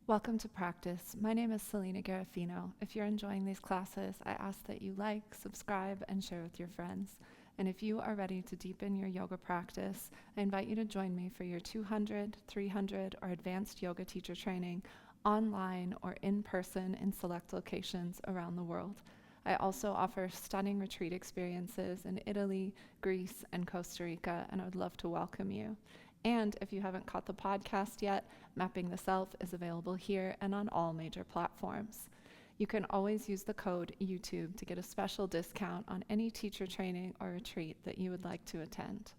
Welcome to practice. My name is Selena Garofino. If you're enjoying these classes, I ask that you like, subscribe, and share with your friends. And if you are ready to deepen your yoga practice, I invite you to join me for your 200, 300, or advanced yoga teacher training online or in person in select locations around the world. I also offer stunning retreat experiences in Italy, Greece, and Costa Rica, and I would love to welcome you. And if you haven't caught the podcast yet, Mapping the Self is available here and on all major platforms. You can always use the code YouTube to get a special discount on any teacher training or retreat that you would like to attend.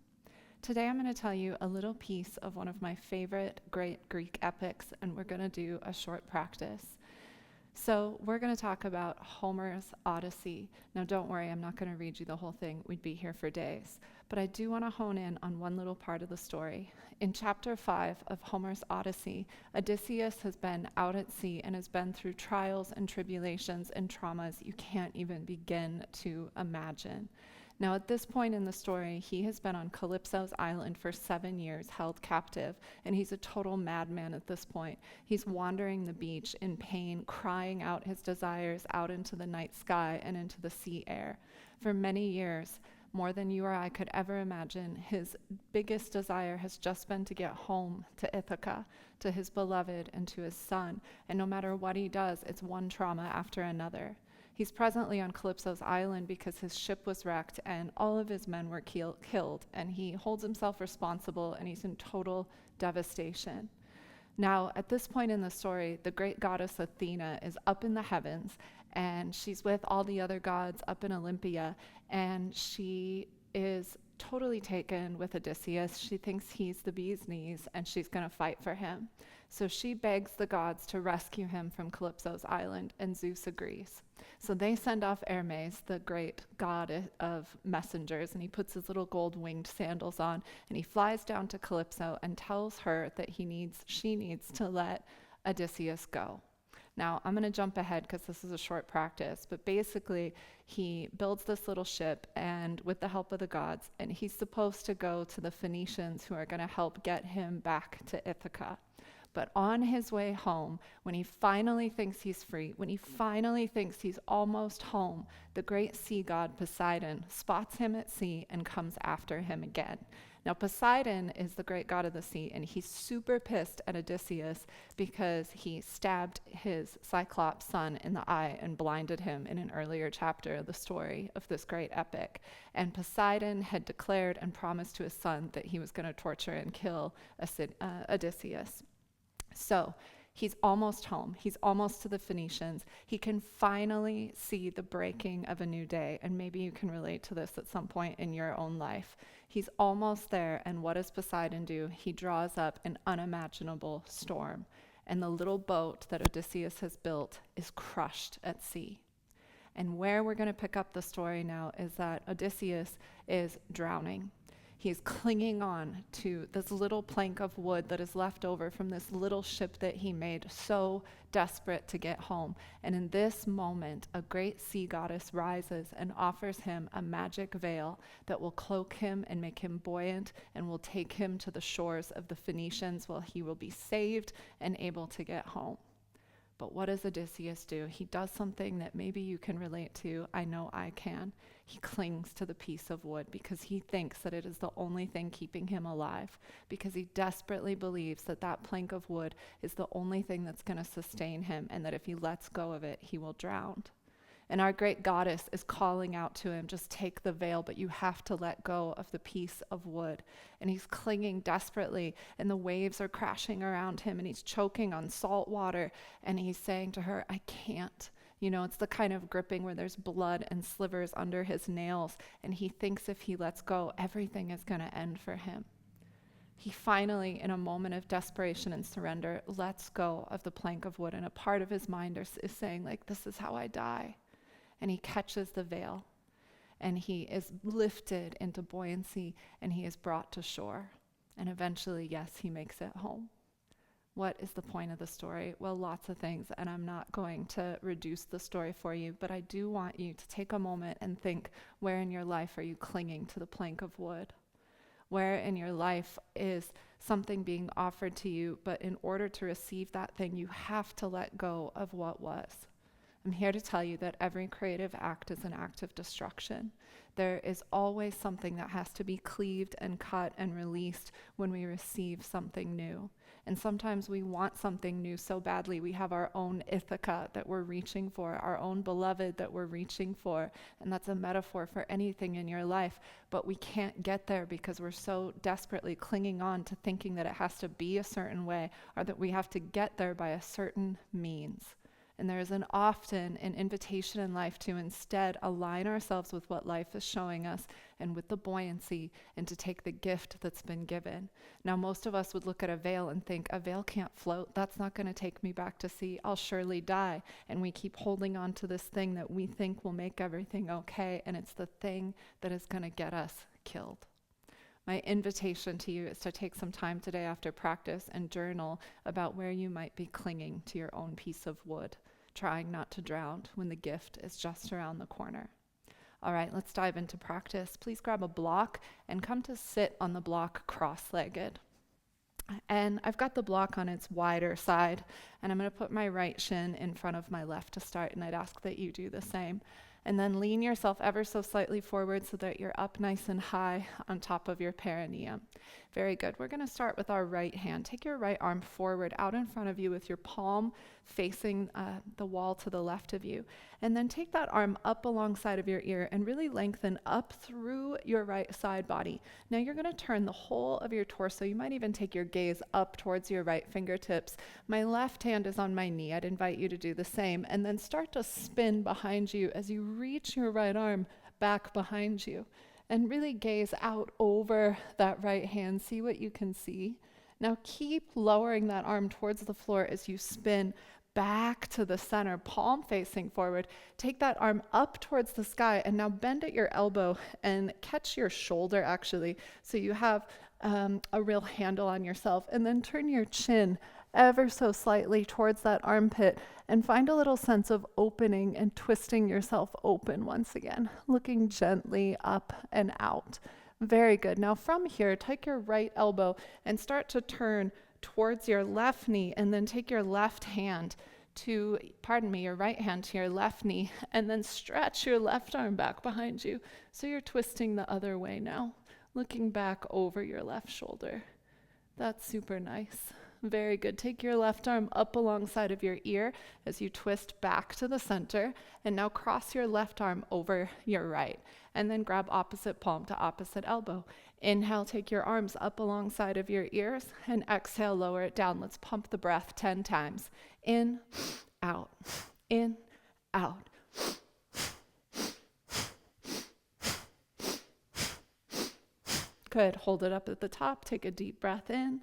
Today I'm going to tell you a little piece of one of my favorite great Greek epics, and we're going to do a short practice. So we're going to talk about Homer's Odyssey. Now don't worry, I'm not going to read you the whole thing. We'd be here for days. But I do want to hone in on one little part of the story. In chapter 5 of Homer's Odyssey, Odysseus has been out at sea and has been through trials and tribulations and traumas you can't even begin to imagine. Now, at this point in the story, he has been on Calypso's island for 7 years, held captive, and he's a total madman at this point. He's wandering the beach in pain, crying out his desires out into the night sky and into the sea air. For many years, more than you or I could ever imagine, his biggest desire has just been to get home to Ithaca, to his beloved and to his son. And no matter what he does, it's one trauma after another. He's presently on Calypso's island because his ship was wrecked and all of his men were killed, and he holds himself responsible and he's in total devastation. Now, at this point in the story, the great goddess Athena is up in the heavens, and she's with all the other gods up in Olympia, and she is totally taken with Odysseus. She thinks he's the bee's knees, and she's going to fight for him. So she begs the gods to rescue him from Calypso's island, and Zeus agrees. So they send off Hermes, the great god of messengers, and he puts his little gold winged sandals on, and he flies down to Calypso and tells her that she needs to let Odysseus go. Now, I'm going to jump ahead because this is a short practice, but basically he builds this little ship and with the help of the gods, and he's supposed to go to the Phoenicians who are going to help get him back to Ithaca. But on his way home, when he finally thinks he's free, when he finally thinks he's almost home, the great sea god Poseidon spots him at sea and comes after him again. Now, Poseidon is the great god of the sea, and he's super pissed at Odysseus because he stabbed his Cyclops son in the eye and blinded him in an earlier chapter of the story of this great epic. And Poseidon had declared and promised to his son that he was going to torture and kill Odysseus. So he's almost home. He's almost to the Phoenicians. He can finally see the breaking of a new day. And maybe you can relate to this at some point in your own life. He's almost there. And what does Poseidon do? He draws up an unimaginable storm. And the little boat that Odysseus has built is crushed at sea. And where we're going to pick up the story now is that Odysseus is drowning. He's clinging on to this little plank of wood that is left over from this little ship that he made, so desperate to get home. And in this moment, a great sea goddess rises and offers him a magic veil that will cloak him and make him buoyant and will take him to the shores of the Phoenicians where he will be saved and able to get home. But what does Odysseus do? He does something that maybe you can relate to. I know I can. He clings to the piece of wood because he thinks that it is the only thing keeping him alive, because he desperately believes that that plank of wood is the only thing that's going to sustain him, and that if he lets go of it, he will drown. And our great goddess is calling out to him, just take the veil, but you have to let go of the piece of wood. And he's clinging desperately, and the waves are crashing around him, and he's choking on salt water, and he's saying to her, I can't. You know, it's the kind of gripping where there's blood and slivers under his nails, and he thinks if he lets go, everything is going to end for him. He finally, in a moment of desperation and surrender, lets go of the plank of wood, and a part of his mind is saying, like, this is how I die. And he catches the veil, and he is lifted into buoyancy, and he is brought to shore. And eventually, yes, he makes it home. What is the point of the story? Well, lots of things, and I'm not going to reduce the story for you, but I do want you to take a moment and think, where in your life are you clinging to the plank of wood? Where in your life is something being offered to you, but in order to receive that thing, you have to let go of what was? I'm here to tell you that every creative act is an act of destruction. There is always something that has to be cleaved and cut and released when we receive something new. And sometimes we want something new so badly. We have our own Ithaca that we're reaching for, our own beloved that we're reaching for. And that's a metaphor for anything in your life. But we can't get there because we're so desperately clinging on to thinking that it has to be a certain way, or that we have to get there by a certain means. And there is often an invitation in life to instead align ourselves with what life is showing us and with the buoyancy, and to take the gift that's been given. Now, most of us would look at a veil and think, a veil can't float. That's not going to take me back to sea. I'll surely die. And we keep holding on to this thing that we think will make everything okay. And it's the thing that is going to get us killed. My invitation to you is to take some time today after practice and journal about where you might be clinging to your own piece of wood, trying not to drown when the gift is just around the corner. All right, let's dive into practice. Please grab a block and come to sit on the block cross-legged. And I've got the block on its wider side, and I'm going to put my right shin in front of my left to start, and I'd ask that you do the same. And then lean yourself ever so slightly forward so that you're up nice and high on top of your perineum. Very good. We're going to start with our right hand. Take your right arm forward out in front of you with your palm facing the wall to the left of you. And then take that arm up alongside of your ear and really lengthen up through your right side body. Now you're going to turn the whole of your torso. You might even take your gaze up towards your right fingertips. My left hand is on my knee. I'd invite you to do the same. And then start to spin behind you as you reach your right arm back behind you. And really gaze out over that right hand. See what you can see. Now keep lowering that arm towards the floor as you spin back to the center, palm facing forward. Take that arm up towards the sky, and now bend at your elbow and catch your shoulder actually, so you have a real handle on yourself. And then turn your chin ever so slightly towards that armpit and find a little sense of opening and twisting yourself open once again, looking gently up and out. Very good. Now from here, take your right elbow and start to turn towards your left knee, and then take your left hand to, your right hand to your left knee, and then stretch your left arm back behind you. So you're twisting the other way now, looking back over your left shoulder. That's super nice. Very good. Take your left arm up alongside of your ear as you twist back to the center, and now cross your left arm over your right, and then grab opposite palm to opposite elbow. Inhale, take your arms up alongside of your ears, and exhale, lower it down. Let's pump the breath 10 times. In, out, in, out. Good. Hold it up at the top. Take a deep breath in.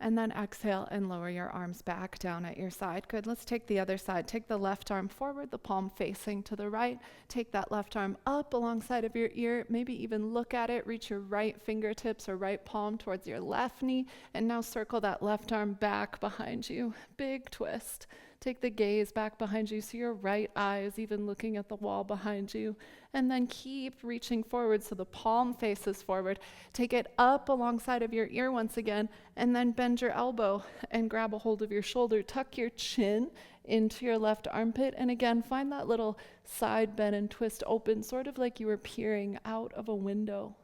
And then exhale and lower your arms back down at your side. Good. Let's take the other side. Take the left arm forward, the palm facing to the right. Take that left arm up alongside of your ear. Maybe even look at it. Reach your right fingertips or right palm towards your left knee. And now circle that left arm back behind you. Big twist. Take the gaze back behind you so your right eye is even looking at the wall behind you. And then keep reaching forward so the palm faces forward. Take it up alongside of your ear once again, and then bend your elbow and grab a hold of your shoulder. Tuck your chin into your left armpit, and again, find that little side bend and twist open, sort of like you were peering out of a window.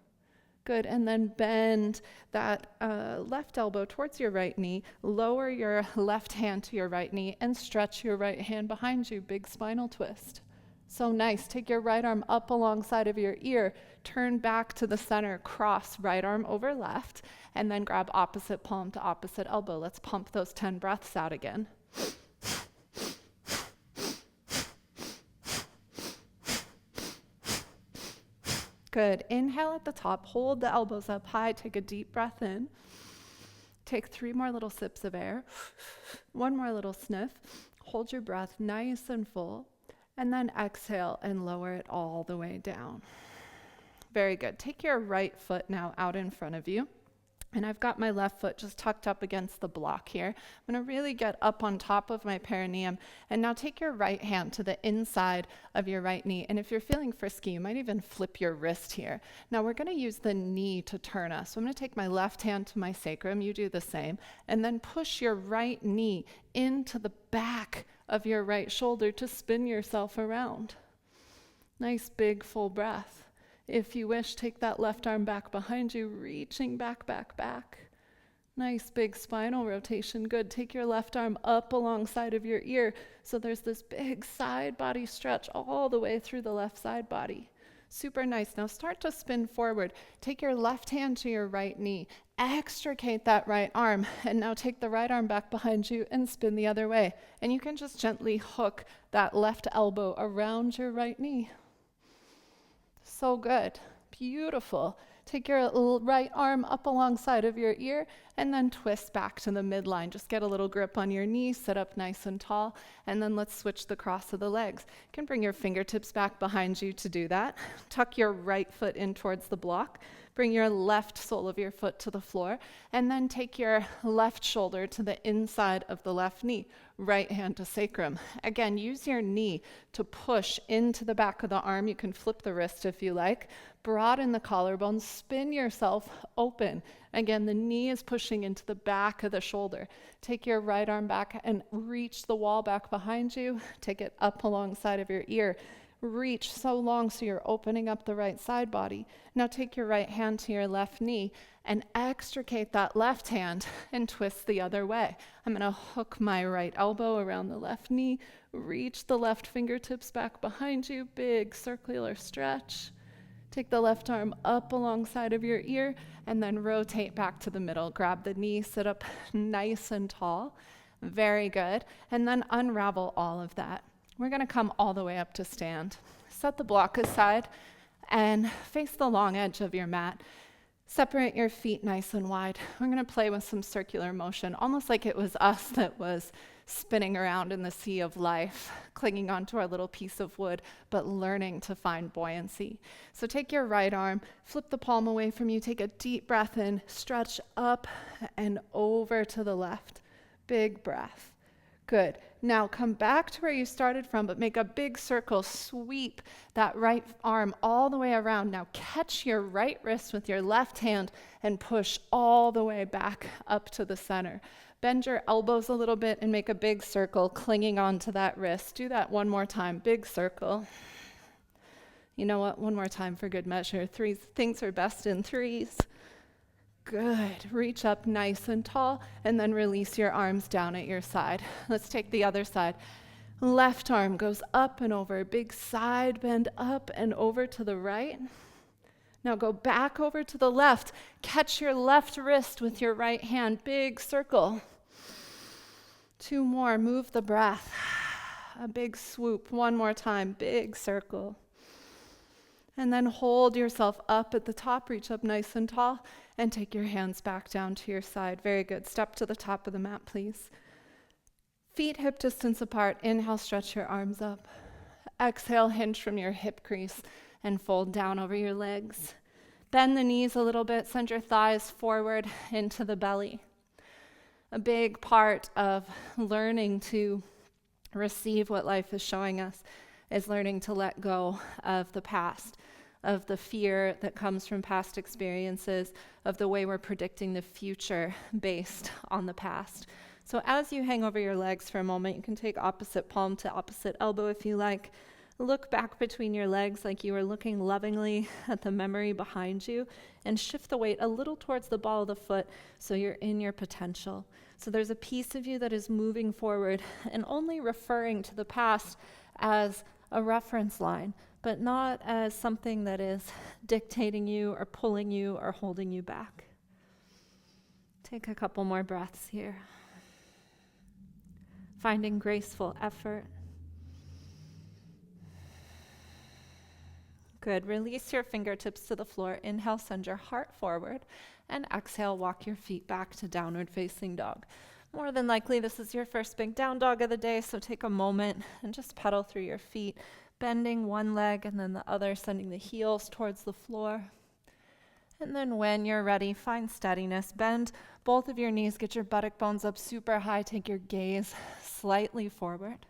Good, and then bend that left elbow towards your right knee, lower your left hand to your right knee, and stretch your right hand behind you, big spinal twist. So nice. Take your right arm up alongside of your ear, turn back to the center, cross right arm over left, and then grab opposite palm to opposite elbow. Let's pump those 10 breaths out again. Good. Inhale at the top, hold the elbows up high, take a deep breath in. Take 3 more little sips of air, 1 more little sniff. Hold your breath nice and full, and then exhale and lower it all the way down. Very good. Take your right foot now out in front of you. And I've got my left foot just tucked up against the block here. I'm going to really get up on top of my perineum. And now take your right hand to the inside of your right knee. And if you're feeling frisky, you might even flip your wrist here. Now we're going to use the knee to turn us. So I'm going to take my left hand to my sacrum. You do the same. And then push your right knee into the back of your right shoulder to spin yourself around. Nice big full breath. If you wish, take that left arm back behind you, reaching back, back, back. Nice big spinal rotation. Good. Take your left arm up alongside of your ear. So there's this big side body stretch all the way through the left side body. Super nice. Now start to spin forward. Take your left hand to your right knee. Extricate that right arm. And now take the right arm back behind you and spin the other way. And you can just gently hook that left elbow around your right knee. So good. Beautiful. Take your right arm up alongside of your ear and then twist back to the midline. Just get a little grip on your knee, sit up nice and tall, and then let's switch the cross of the legs. You can bring your fingertips back behind you to do that. Tuck your right foot in towards the block. Bring your left sole of your foot to the floor, and then take your left shoulder to the inside of the left knee. Right hand to sacrum. Again, use your knee to push into the back of the arm. You can flip the wrist if you like. Broaden the collarbone, spin yourself open. Again, the knee is pushing into the back of the shoulder. Take your right arm back and reach the wall back behind you. Take it up alongside of your ear. Reach so long so you're opening up the right side body. Now take your right hand to your left knee and extricate that left hand and twist the other way. I'm going to hook my right elbow around the left knee, reach the left fingertips back behind you, big circular stretch. Take the left arm up alongside of your ear and then rotate back to the middle. Grab the knee, sit up nice and tall. Very good. And then unravel all of that. We're going to come all the way up to stand. Set the block aside and face the long edge of your mat. Separate your feet nice and wide. We're going to play with some circular motion, almost like it was us that was spinning around in the sea of life, clinging onto our little piece of wood, but learning to find buoyancy. So take your right arm, flip the palm away from you, take a deep breath in, stretch up and over to the left. Big breath. Good. Now come back to where you started from, but make a big circle. Sweep that right arm all the way around. Now catch your right wrist with your left hand and push all the way back up to the center. Bend your elbows a little bit and make a big circle, clinging onto that wrist. Do that one more time. Big circle. You know what? One more time for good measure. Things are best in threes. Good. Reach up nice and tall, and then release your arms down at your side. Let's take the other side. Left arm goes up and over. Big side bend up and over to the right. Now go back over to the left. Catch your left wrist with your right hand. Big circle. 2 more. Move the breath. A big swoop. 1 more time. Big circle. And then hold yourself up at the top. Reach up nice and tall. And take your hands back down to your side. Very good. Step to the top of the mat, please. Feet hip distance apart. Inhale, stretch your arms up. Exhale, hinge from your hip crease and fold down over your legs. Bend the knees a little bit. Send your thighs forward into the belly. A big part of learning to receive what life is showing us is learning to let go of the past, of the fear that comes from past experiences, of the way we're predicting the future based on the past. So as you hang over your legs for a moment, you can take opposite palm to opposite elbow if you like. Look back between your legs like you are looking lovingly at the memory behind you, and shift the weight a little towards the ball of the foot so you're in your potential. So there's a piece of you that is moving forward and only referring to the past as a reference line, but not as something that is dictating you or pulling you or holding you back. Take a couple more breaths here. Finding graceful effort. Good. Release your fingertips to the floor. Inhale, send your heart forward. And exhale, walk your feet back to downward facing dog. More than likely, this is your first big down dog of the day, so take a moment and just pedal through your feet, bending one leg and then the other, sending the heels towards the floor. And then when you're ready, find steadiness. Bend both of your knees, get your buttock bones up super high, take your gaze slightly forward.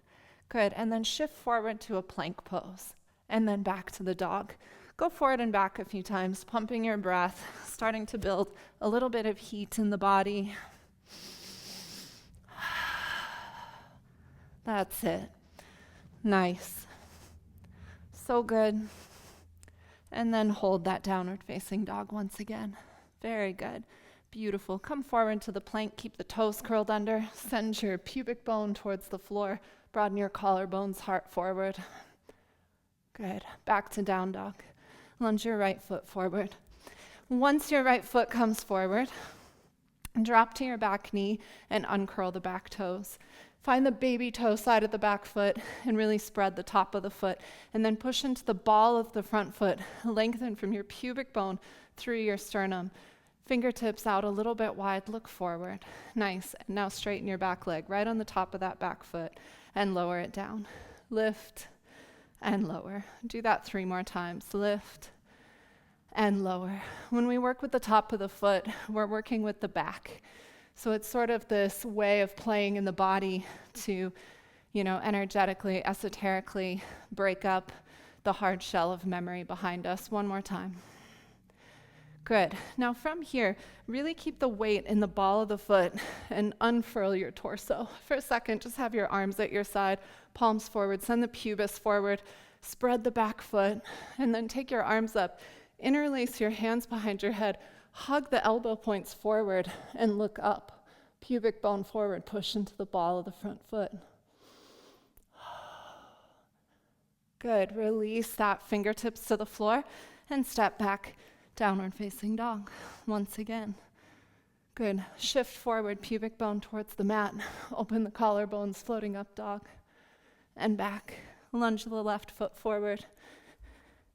Good, and then shift forward to a plank pose, and then back to the dog. Go forward and back a few times, pumping your breath, starting to build a little bit of heat in the body. That's it. Nice. So good. And then hold that downward facing dog once again. Very good. Beautiful. Come forward to the plank. Keep the toes curled under. Send your pubic bone towards the floor. Broaden your collarbones, heart forward. Good. Back to down dog. Lunge your right foot forward. Once your right foot comes forward, drop to your back knee and uncurl the back toes. Find the baby toe side of the back foot and really spread the top of the foot. And then push into the ball of the front foot. Lengthen from your pubic bone through your sternum. Fingertips out a little bit wide, look forward. Nice. And now straighten your back leg right on the top of that back foot and lower it down. Lift and lower. Do that 3 more times. Lift and lower. When we work with the top of the foot, we're working with the back. So it's sort of this way of playing in the body to, energetically, esoterically break up the hard shell of memory behind us. 1 more time. Good. Now from here, really keep the weight in the ball of the foot and unfurl your torso. For a second, just have your arms at your side, palms forward, send the pubis forward, spread the back foot, and then take your arms up. Interlace your hands behind your head, hug the elbow points forward, and look up. Pubic bone forward, push into the ball of the front foot. Good. Release that fingertips to the floor and step back. Downward facing dog. Once again. Good. Shift forward, pubic bone towards the mat. Open the collarbones, floating up dog. And back. Lunge the left foot forward.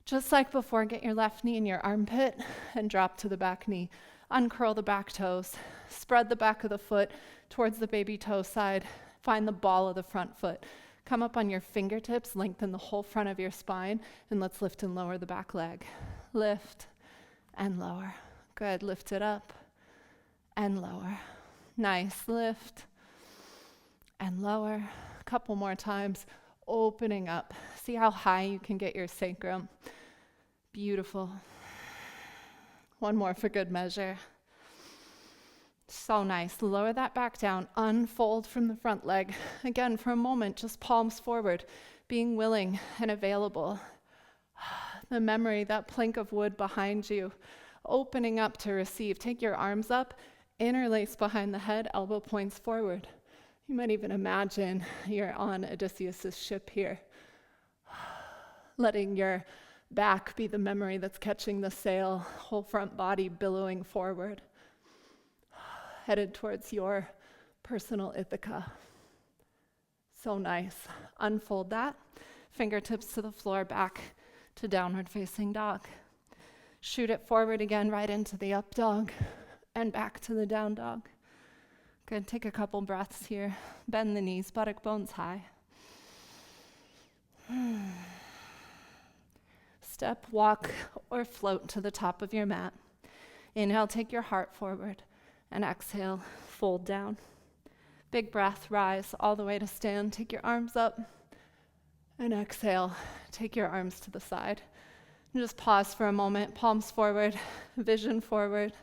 Just like before, get your left knee in your armpit and drop to the back knee. Uncurl the back toes. Spread the back of the foot towards the baby toe side. Find the ball of the front foot. Come up on your fingertips, lengthen the whole front of your spine, and let's lift and lower the back leg. Lift and lower. Good. Lift it up and lower. Nice. Lift and lower. A couple more times. Opening up. See how high you can get your sacrum. Beautiful. 1 more for good measure. So nice. Lower that back down. Unfold from the front leg. Again, for a moment, just palms forward, being willing and available. The memory, that plank of wood behind you, opening up to receive. Take your arms up, interlace behind the head, elbow points forward. You might even imagine you're on Odysseus' ship here. Letting your back be the memory that's catching the sail, whole front body billowing forward. Headed towards your personal Ithaca. So nice. Unfold that. Fingertips to the floor, back to downward facing dog. Shoot it forward again, right into the up dog and back to the down dog. Good. Take a couple breaths here. Bend the knees, buttock bones high. Step, walk, or float to the top of your mat. Inhale, take your heart forward, and exhale, fold down. Big breath, rise all the way to stand. Take your arms up, and exhale, take your arms to the side. And just pause for a moment, palms forward, vision forward.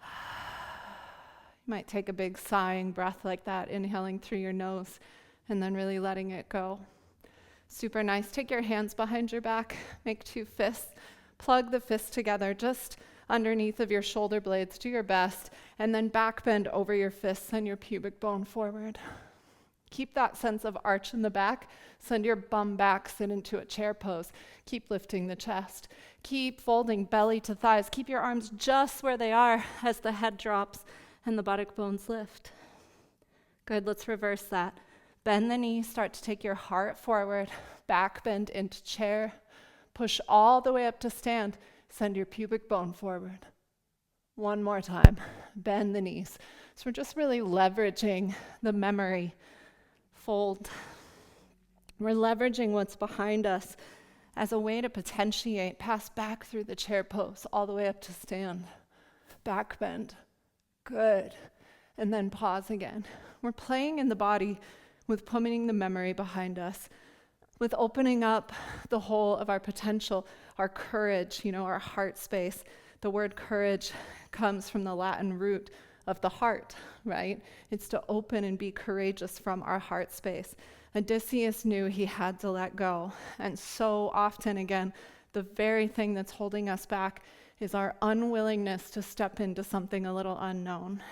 You might take a big sighing breath like that, inhaling through your nose, and then really letting it go. Super nice. Take your hands behind your back, make 2 fists, plug the fists together just underneath of your shoulder blades, do your best, and then back bend over your fists, send your pubic bone forward. Keep that sense of arch in the back, send your bum back, sit into a chair pose. Keep lifting the chest. Keep folding belly to thighs. Keep your arms just where they are as the head drops and the buttock bones lift. Good, let's reverse that. Bend the knee, start to take your heart forward, back bend into chair, push all the way up to stand, send your pubic bone forward. 1 more time, bend the knees. So we're just really leveraging the memory. Fold. We're leveraging what's behind us as a way to potentiate, pass back through the chair pose all the way up to stand. Back bend. Good. And then pause again. We're playing in the body with putting the memory behind us, with opening up the whole of our potential, our courage, our heart space. The word courage comes from the Latin root of the heart, right? It's to open and be courageous from our heart space. Odysseus knew he had to let go. And so often, again, the very thing that's holding us back is our unwillingness to step into something a little unknown,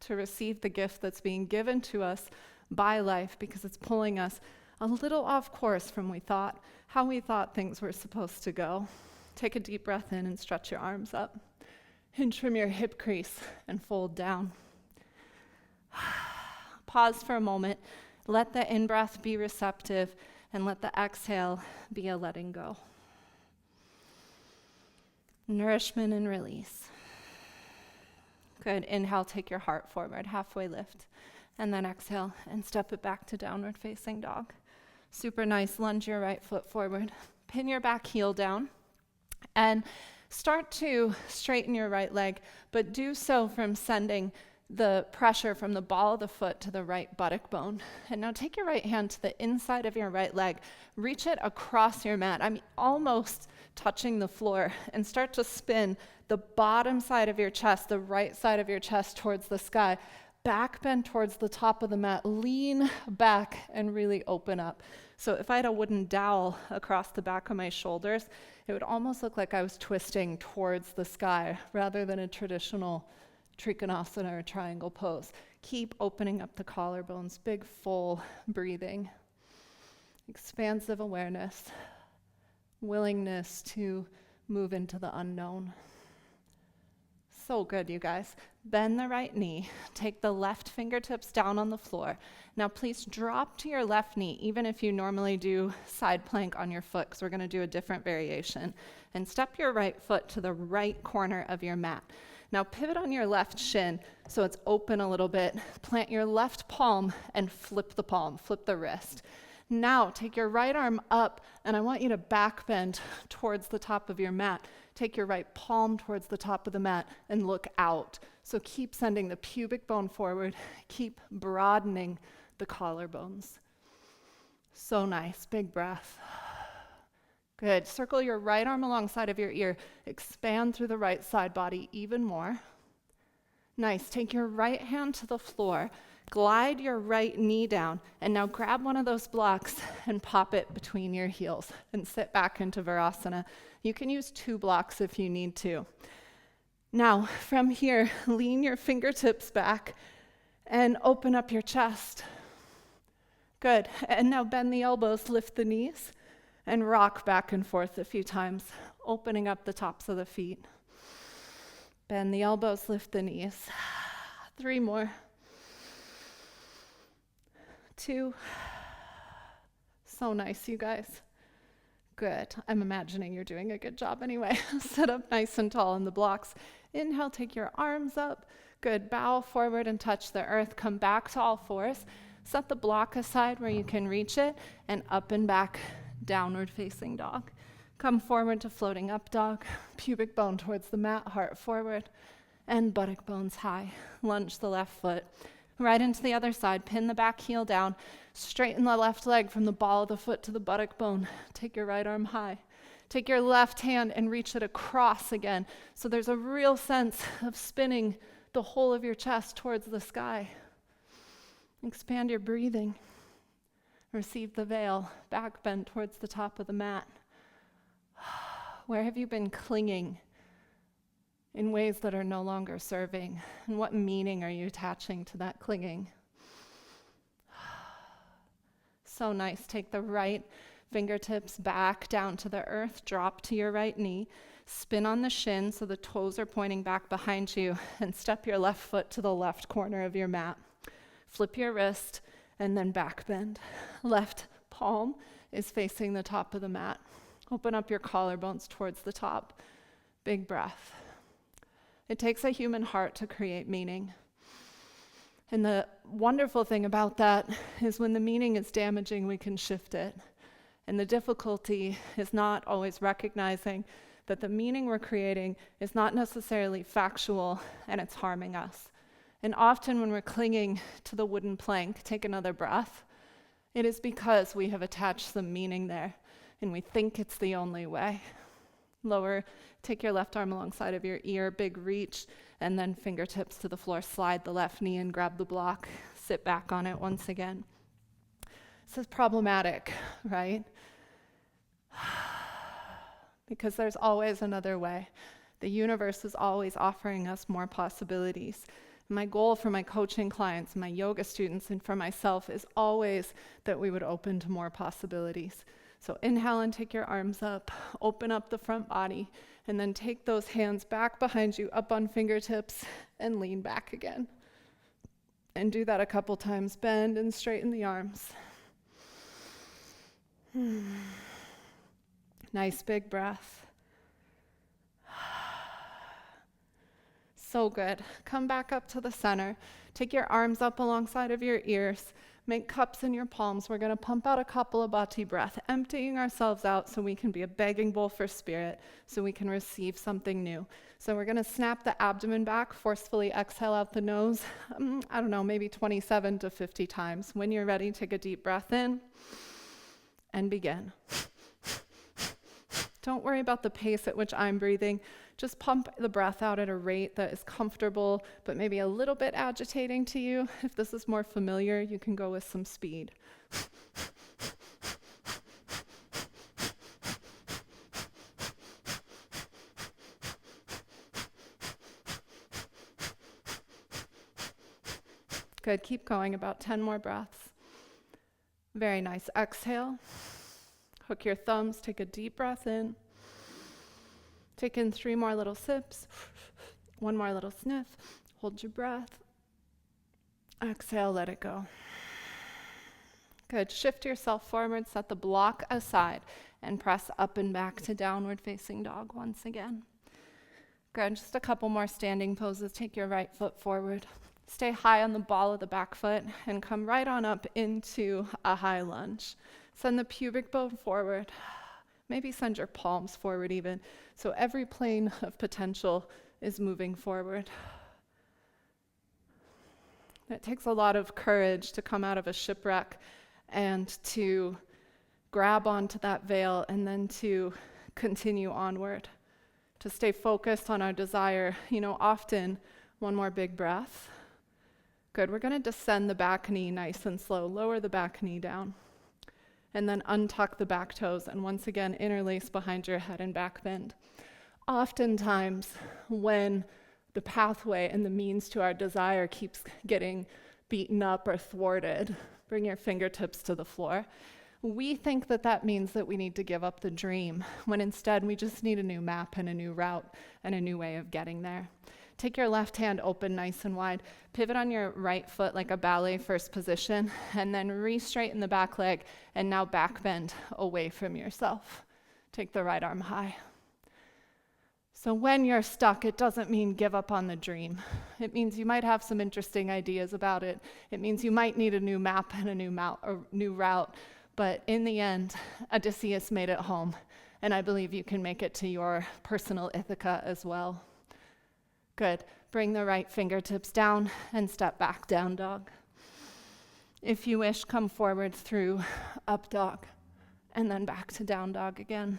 to receive the gift that's being given to us by life, because it's pulling us a little off course from how we thought things were supposed to go. Take a deep breath in and stretch your arms up. Hinge from your hip crease and fold down. Pause for a moment. Let the in-breath be receptive, and let the exhale be a letting go. Nourishment and release. Good. Inhale, take your heart forward, halfway lift. And then exhale and step it back to downward facing dog. Super nice. Lunge your right foot forward. Pin your back heel down. And start to straighten your right leg, but do so from sending the pressure from the ball of the foot to the right buttock bone. And now take your right hand to the inside of your right leg. Reach it across your mat. Almost touching the floor, and start to spin the bottom side of your chest, the right side of your chest towards the sky. Back bend towards the top of the mat. Lean back and really open up. So if I had a wooden dowel across the back of my shoulders, it would almost look like I was twisting towards the sky rather than a traditional Trikonasana or triangle pose. Keep opening up the collarbones, big full breathing, expansive awareness, willingness to move into the unknown. So good, you guys. Bend the right knee. Take the left fingertips down on the floor. Now please drop to your left knee, even if you normally do side plank on your foot, because we're going to do a different variation. And step your right foot to the right corner of your mat. Now pivot on your left shin so it's open a little bit. Plant your left palm and flip the palm, flip the wrist. Now take your right arm up, and I want you to back bend towards the top of your mat. Take your right palm towards the top of the mat and look out. So keep sending the pubic bone forward. Keep broadening the collarbones. So nice. Big breath. Good. Circle your right arm alongside of your ear. Expand through the right side body even more. Nice. Take your right hand to the floor. Glide your right knee down, and now grab one of those blocks and pop it between your heels and sit back into Virasana. You can use 2 blocks if you need to. Now, from here, lean your fingertips back and open up your chest. Good. And now bend the elbows, lift the knees, and rock back and forth a few times, opening up the tops of the feet. Bend the elbows, lift the knees. 3 more. 2. So nice, you guys. Good. I'm imagining you're doing a good job anyway. Sit up nice and tall in the blocks. Inhale, take your arms up. Good. Bow forward and touch the earth. Come back to all fours. Set the block aside where you can reach it, and up and back, downward facing dog. Come forward to floating up dog. Pubic bone towards the mat, heart forward, and buttock bones high. Lunge the left foot. Right into the other side, pin the back heel down, straighten the left leg from the ball of the foot to the buttock bone. Take your right arm high. Take your left hand and reach it across again. So there's a real sense of spinning the whole of your chest towards the sky. Expand your breathing. Receive the veil, back bend towards the top of the mat. Where have you been clinging in ways that are no longer serving? And what meaning are you attaching to that clinging? So nice. Take the right fingertips back down to the earth. Drop to your right knee. Spin on the shin so the toes are pointing back behind you, and step your left foot to the left corner of your mat. Flip your wrist and then back bend. Left palm is facing the top of the mat. Open up your collarbones towards the top. Big breath. It takes a human heart to create meaning. And the wonderful thing about that is when the meaning is damaging, we can shift it. And the difficulty is not always recognizing that the meaning we're creating is not necessarily factual and it's harming us. And often when we're clinging to the wooden plank, take another breath, it is because we have attached some meaning there and we think it's the only way. Lower, take your left arm alongside of your ear, big reach, and then fingertips to the floor. Slide the left knee and grab the block. Sit back on it once again. This is problematic, right? Because there's always another way. The universe is always offering us more possibilities. My goal for my coaching clients, my yoga students, and for myself is always that we would open to more possibilities. So inhale and take your arms up, open up the front body, and then take those hands back behind you, up on fingertips, and lean back again. And do that a couple times. Bend and straighten the arms. Nice big breath. So good. Come back up to the center. Take your arms up alongside of your ears. Make cups in your palms. We're going to pump out a Kapalabhati breath, emptying ourselves out so we can be a begging bowl for spirit, so we can receive something new. So we're going to snap the abdomen back, forcefully exhale out the nose, maybe 27 to 50 times. When you're ready, take a deep breath in and begin. Don't worry about the pace at which I'm breathing. Just pump the breath out at a rate that is comfortable, but maybe a little bit agitating to you. If this is more familiar, you can go with some speed. Good, keep going, about 10 more breaths. Very nice, exhale. Hook your thumbs, take a deep breath in. Take in 3 more little sips, 1 more little sniff, hold your breath. Exhale, let it go. Good, shift yourself forward, set the block aside, and press up and back to downward facing dog once again. Good, just a couple more standing poses. Take your right foot forward. Stay high on the ball of the back foot and come right on up into a high lunge. Send the pubic bone forward. Maybe send your palms forward even. So every plane of potential is moving forward. It takes a lot of courage to come out of a shipwreck and to grab onto that veil and then to continue onward, to stay focused on our desire. Often, one more big breath. Good, we're going to descend the back knee nice and slow. Lower the back knee down. And then untuck the back toes, and once again, interlace behind your head and back bend. Oftentimes, when the pathway and the means to our desire keeps getting beaten up or thwarted, bring your fingertips to the floor. We think that means that we need to give up the dream, when instead we just need a new map and a new route and a new way of getting there. Take your left hand open nice and wide. Pivot on your right foot like a ballet first position, and then re-straighten the back leg, and now back bend away from yourself. Take the right arm high. So when you're stuck, it doesn't mean give up on the dream. It means you might have some interesting ideas about it. It means you might need a new map and a new route. But in the end, Odysseus made it home, and I believe you can make it to your personal Ithaca as well. Good. Bring the right fingertips down and step back, down dog. If you wish, come forward through up dog and then back to down dog again.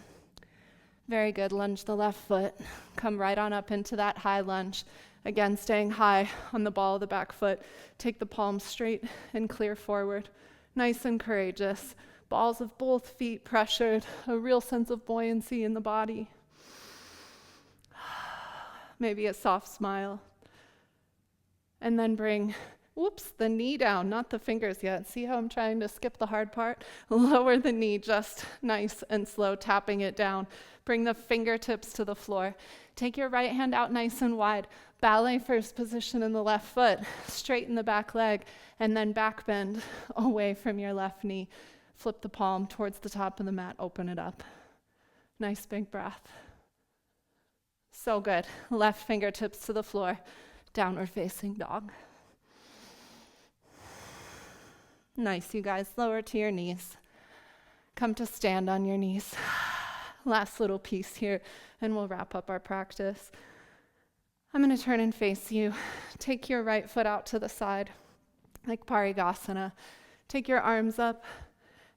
Very good. Lunge the left foot. Come right on up into that high lunge. Again, staying high on the ball of the back foot. Take the palms straight and clear forward. Nice and courageous. Balls of both feet pressured. A real sense of buoyancy in the body. Maybe a soft smile. And then bring, the knee down, not the fingers yet. See how I'm trying to skip the hard part? Lower the knee, just nice and slow, tapping it down. Bring the fingertips to the floor. Take your right hand out nice and wide. Ballet first position in the left foot. Straighten the back leg, and then back bend away from your left knee. Flip the palm towards the top of the mat, open it up. Nice big breath. So good. Left fingertips to the floor. Downward facing dog. Nice, you guys. Lower to your knees. Come to stand on your knees. Last little piece here, and we'll wrap up our practice. I'm going to turn and face you. Take your right foot out to the side, like Parigasana. Take your arms up,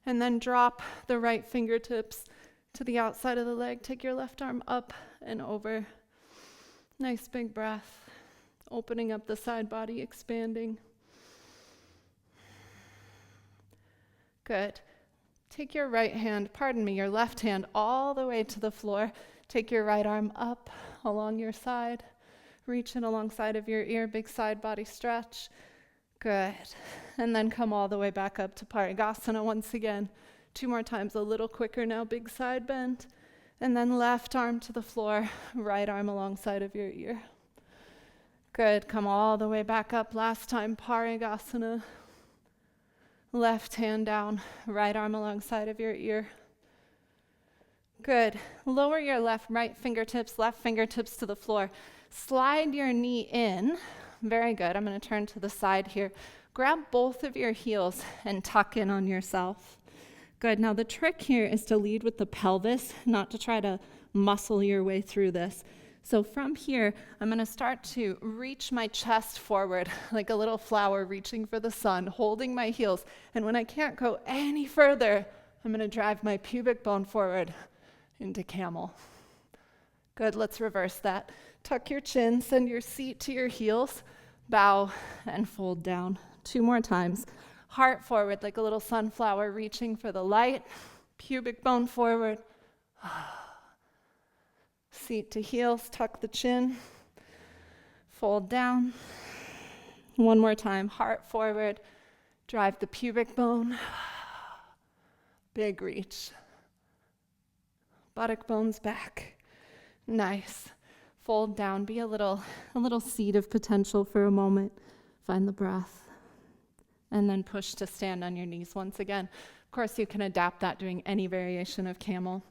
and then drop the right fingertips to the outside of the leg. Take your left arm up and over. Nice big breath. Opening up the side body, expanding. Good. Take your your left hand all the way to the floor. Take your right arm up along your side. Reach it alongside of your ear, big side body stretch. Good. And then come all the way back up to Parigasana once again. 2 more times, a little quicker now, big side bend. And then left arm to the floor, right arm alongside of your ear. Good. Come all the way back up. Last time, Parigasana. Left hand down, right arm alongside of your ear. Good. Lower your right fingertips to the floor. Slide your knee in. Very good. I'm going to turn to the side here. Grab both of your heels and tuck in on yourself. Good. Now the trick here is to lead with the pelvis, not to try to muscle your way through this. So from here, I'm going to start to reach my chest forward like a little flower reaching for the sun, holding my heels. And when I can't go any further, I'm going to drive my pubic bone forward into camel. Good. Let's reverse that. Tuck your chin, send your seat to your heels, bow and fold down. 2 more times. Heart forward like a little sunflower reaching for the light, pubic bone forward. Seat to heels, tuck the chin, fold down. 1 more time, heart forward, drive the pubic bone, big reach. Buttock bones back. Nice. Fold down, be a little seed of potential for a moment. Find the breath. And then push to stand on your knees once again. Of course, you can adapt that doing any variation of camel.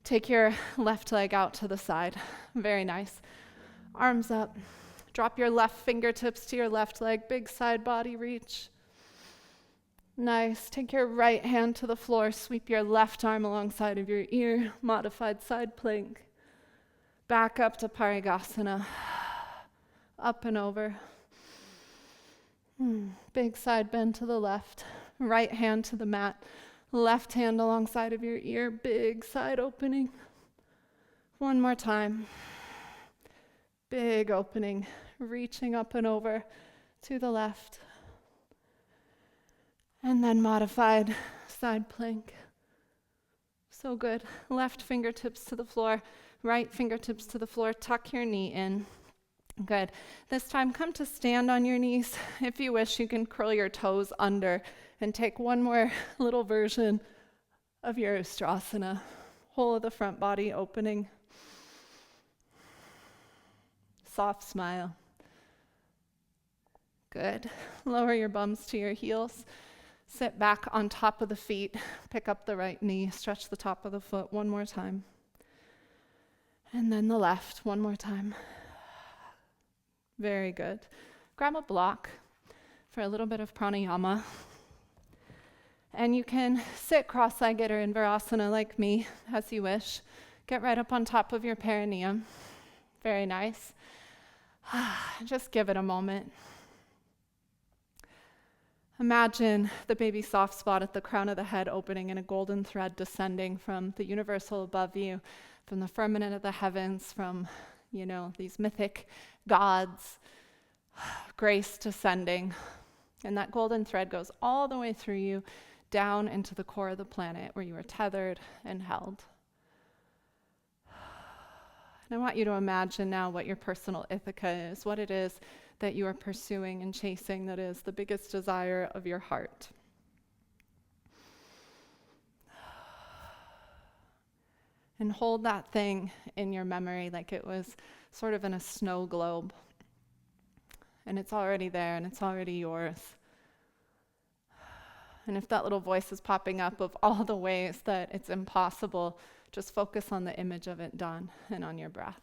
Take your left leg out to the side. Very nice. Arms up. Drop your left fingertips to your left leg. Big side body reach. Nice. Take your right hand to the floor. Sweep your left arm alongside of your ear. Modified side plank. Back up to Parigasana. Up and over. Big side bend to the left. Right hand to the mat. Left hand alongside of your ear, big side opening. 1 more time. Big opening, reaching up and over to the left. And then modified side plank. So good. Left fingertips to the floor, right fingertips to the floor. Tuck your knee in. Good. This time, come to stand on your knees. If you wish, you can curl your toes under and take 1 more little version of your Ustrasana. Whole of the front body opening. Soft smile. Good. Lower your bums to your heels. Sit back on top of the feet. Pick up the right knee. Stretch the top of the foot 1 more time. And then the left 1 more time. Very good. Grab a block for a little bit of pranayama. And you can sit cross-legged or in Virasana like me, as you wish. Get right up on top of your perineum. Very nice. Just give it a moment. Imagine the baby soft spot at the crown of the head opening and a golden thread descending from the universal above you, from the firmament of the heavens, from, these mythic gods, grace descending. And that golden thread goes all the way through you, down into the core of the planet where you are tethered and held. And I want you to imagine now what your personal Ithaca is, what it is that you are pursuing and chasing that is the biggest desire of your heart. And hold that thing in your memory like it was sort of in a snow globe. And it's already there and it's already yours. And if that little voice is popping up of all the ways that it's impossible, just focus on the image of it done and on your breath.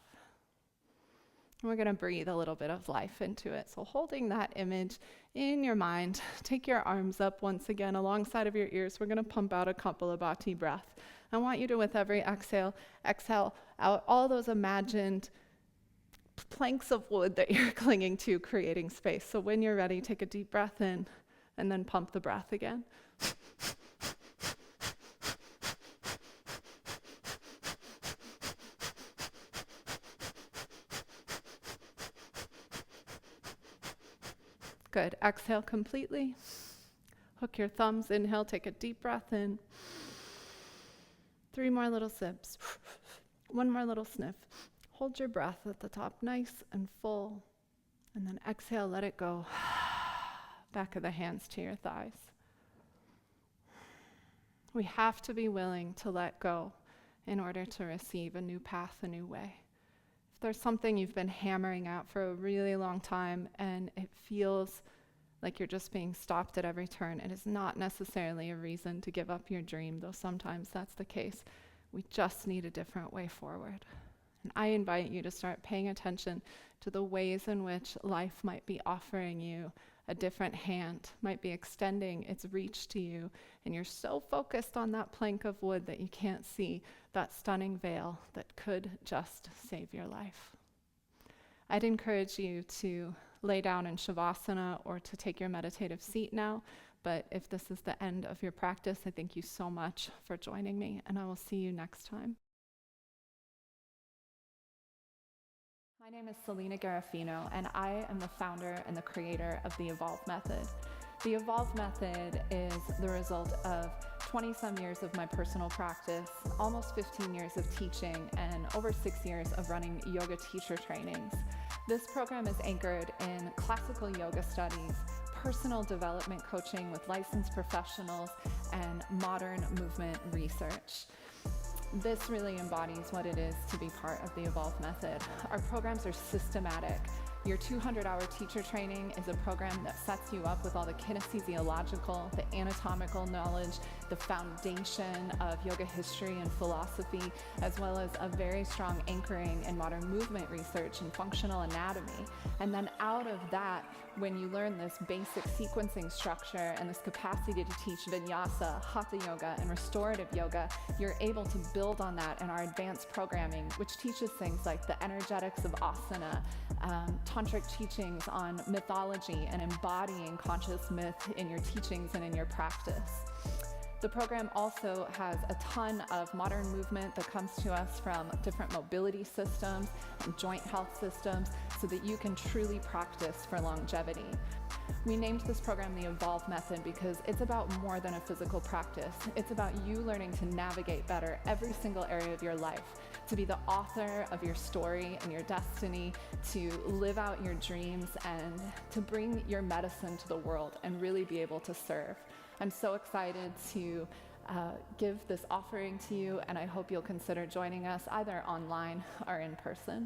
We're going to breathe a little bit of life into it. So holding that image in your mind, take your arms up once again alongside of your ears. We're going to pump out a Kapalabhati breath. I want you to, with every exhale out all those imagined planks of wood that you're clinging to, creating space. So when you're ready, take a deep breath in and then pump the breath again. Good. Exhale completely. Hook your thumbs. Inhale, take a deep breath in. 3 more little sips. 1 more little sniff. Hold your breath at the top, nice and full. And then exhale, let it go. Back of the hands to your thighs. We have to be willing to let go in order to receive a new path, a new way. If there's something you've been hammering out for a really long time and it feels like you're just being stopped at every turn, it is not necessarily a reason to give up your dream, though sometimes that's the case. We just need a different way forward. And I invite you to start paying attention to the ways in which life might be offering you a different hand, might be extending its reach to you, and you're so focused on that plank of wood that you can't see that stunning veil that could just save your life. I'd encourage you to lay down in Shavasana or to take your meditative seat now, but if this is the end of your practice, I thank you so much for joining me, and I will see you next time. My name is Selena Garofino, and I am the founder and the creator of the Evolve Method. The Evolve Method is the result of 20-some years of my personal practice, almost 15 years of teaching, and over 6 years of running yoga teacher trainings. This program is anchored in classical yoga studies, personal development coaching with licensed professionals, and modern movement research. This really embodies what it is to be part of the Evolve Method. Our programs are systematic. Your 200-hour teacher training is a program that sets you up with all the kinesiological, the anatomical knowledge, the foundation of yoga history and philosophy, as well as a very strong anchoring in modern movement research and functional anatomy. And then out of that, when you learn this basic sequencing structure and this capacity to teach vinyasa, hatha yoga, and restorative yoga, you're able to build on that in our advanced programming, which teaches things like the energetics of asana, tantric teachings on mythology and embodying conscious myth in your teachings and in your practice. The program also has a ton of modern movement that comes to us from different mobility systems and joint health systems so that you can truly practice for longevity. We named this program the Evolve Method because it's about more than a physical practice. It's about you learning to navigate better every single area of your life, to be the author of your story and your destiny, to live out your dreams, and to bring your medicine to the world and really be able to serve. I'm so excited to give this offering to you, and I hope you'll consider joining us either online or in person.